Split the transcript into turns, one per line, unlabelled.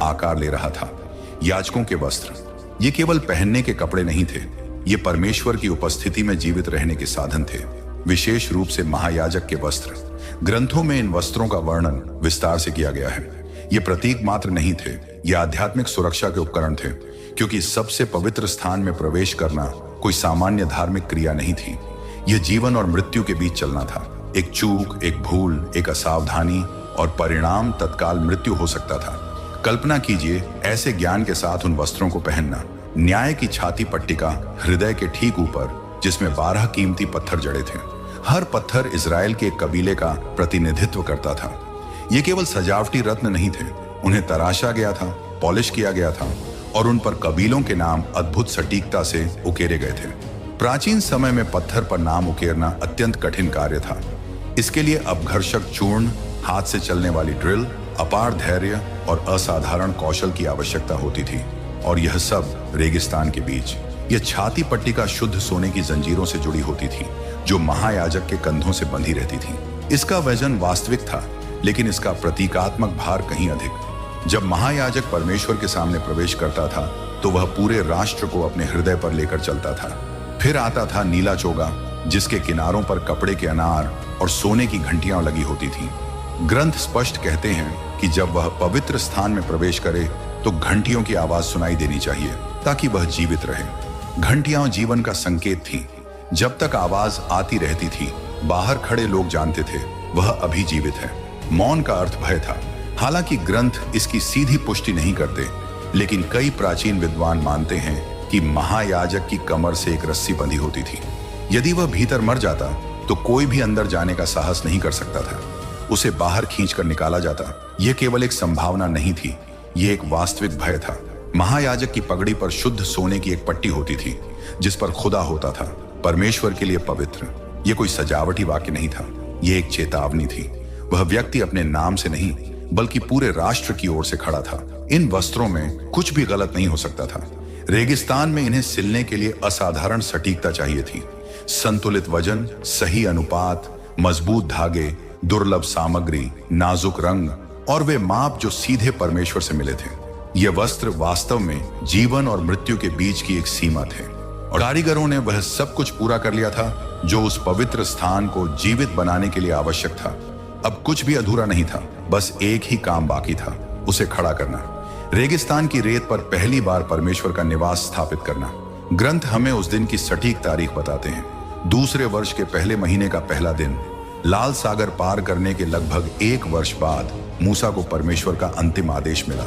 आकार ले रहा था। याजकों के वस्त्र ये केवल पहनने के कपड़े नहीं थे, ये परमेश्वर की उपस्थिति में जीवित रहने के साधन थे। विशेष रूप से महायाजक के वस्त्र, ग्रंथों में इन वस्त्रों का वर्णन विस्तार से किया गया है। ये प्रतीक मात्र नहीं थे, ये आध्यात्मिक सुरक्षा के उपकरण थे, क्योंकि सबसे पवित्र स्थान में प्रवेश करना कोई सामान्य धार्मिक क्रिया नहीं थी। यह जीवन और मृत्यु के बीच चलना था। एक चूक, एक भूल, एक असावधानी और परिणाम तत्काल मृत्यु हो सकता था। कल्पना कीजिए ऐसे ज्ञान के साथ उन वस्त्रों को पहनना, न्याय की छाती पट्टिका हृदय के ठीक ऊपर, जिसमें 12 कीमती पत्थर जड़े थे। हर पत्थर इजराइल के एक कबीले का प्रतिनिधित्व करता था। ये केवल सजावटी रत्न नहीं थे, उन्हें तराशा गया था, पॉलिश किया गया था और उन पर कबीलों के नाम अद्भुत सटीकता से उकेरे गए थे। प्राचीन समय में पत्थर पर नाम उकेरना अत्यंत कठिन कार्य था। इसके लिए अपघर्षक चूर्ण, हाथ से चलने वाली ड्रिल, अपार धैर्य और असाधारण कौशल की आवश्यकता होती थी। और यह सब रेगिस्तान के बीच। यह छाती पट्टिका शुद्ध सोने की जंजीरों से जुड़ी होती थी, जो महायाजक के कंधों से बंधी रहती थी। इसका वजन वास्तविक था, लेकिन इसका प्रतीकात्मक भार कहीं अधिक। जब महायाजक परमेश्वर के सामने प्रवेश करता था, तो वह पूरे राष्ट्र को अपने हृदय पर लेकर चलता था। फिर आता था नीला चोगा, जिसके किनारों पर कपड़े के अनार और सोने की घंटियां लगी होती थीं। ग्रंथ स्पष्ट कहते हैं कि जब वह पवित्र स्थान में प्रवेश करे तो घंटियों की आवाज सुनाई देनी चाहिए, ताकि वह जीवित रहे। घंटियां जीवन का संकेत थीं। जब तक आवाज आती रहती थी, बाहर खड़े लोग जानते थे वह अभी जीवित है। मौन का अर्थ भय था। हालांकि ग्रंथ इसकी सीधी पुष्टि नहीं करते, लेकिन कई प्राचीन विद्वान मानते हैं कि महायाजक की कमर से एक रस्सी बंधी होती थी। यदि वह भीतर मर जाता तो कोई भी अंदर जाने का साहस नहीं कर सकता था। उसे बाहर खींचकर निकाला जाता। यह केवल एक संभावना नहीं थी, यह एक वास्तविक भय था। महायाजक की पगड़ी पर शुद्ध सोने की एक पट्टी होती थी, जिस पर खुदा होता था, परमेश्वर के लिए पवित्र। यह कोई सजावटी वाक्य नहीं था, यह एक चेतावनी थी। वह व्यक्ति अपने नाम से नहीं, बल्कि पूरे राष्ट्र की ओर से खड़ा था। इन वस्त्रों में कुछ भी गलत नहीं हो सकता था। रेगिस्तान में इन्हें सिलने के लिए असाधारण सटीकता चाहिए थी। संतुलित वजन, सही अनुपात, मजबूत धागे, दुर्लभ सामग्री, नाजुक रंग और वे माप जो सीधे परमेश्वर से मिले थे। ये वस्त्र वास्तव में जीवन और मृत्यु के बीच की एक सीमा थे, और कारीगरों ने वह सब कुछ पूरा कर लिया था जो उस पवित्र स्थान को जीवित बनाने के लिए आवश्यक था। अब कुछ भी अधूरा नहीं था, बस एक ही काम बाकी था, उसे खड़ा करना। रेगिस्तान की रेत पर पहली बार परमेश्वर का निवास स्थापित करना। ग्रंथ हमें उस दिन की सटीक तारीख बताते हैं। दूसरे वर्ष के पहले महीने का पहला दिन। लाल सागर पार करने के लगभग 1 वर्ष बाद मूसा को परमेश्वर का अंतिम आदेश मिला।